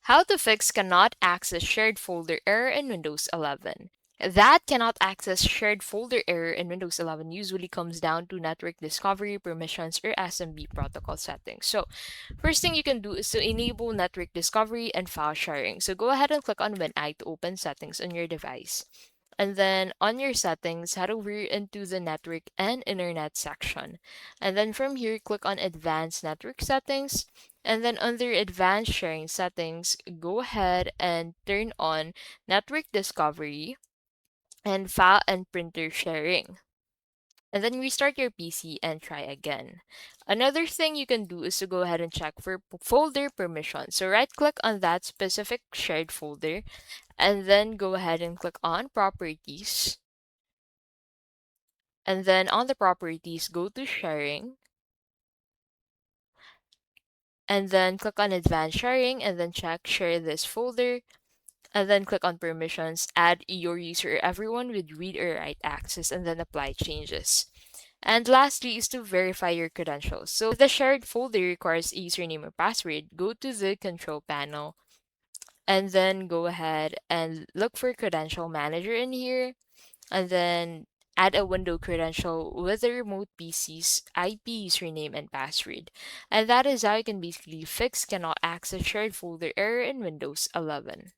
How to fix cannot access shared folder error in Windows 11. That cannot access shared folder error in Windows 11 usually comes down to network discovery, permissions, or SMB protocol settings. So, first thing you can do is to enable network discovery and file sharing. So, go ahead and click on When I to open settings on your device. And then on your settings, head over into the network and internet section. And then from here, click on advanced network settings. And then under advanced sharing settings, go ahead and turn on network discovery and file and printer sharing. And then restart your PC and try again. Another thing you can do is to go ahead and check for folder permission. So right click on that specific shared folder and then go ahead and click on properties. And then on the properties, go to sharing and then click on advanced sharing and then check share this folder and then click on permissions, add your user or everyone with read or write access and then apply changes. And lastly is to verify your credentials. So if the shared folder requires a username or password, go to the control panel and then go ahead and look for credential manager in here and then add a window credential with the remote PC's IP username and password. And that is how you can basically fix cannot access shared folder error in Windows 11.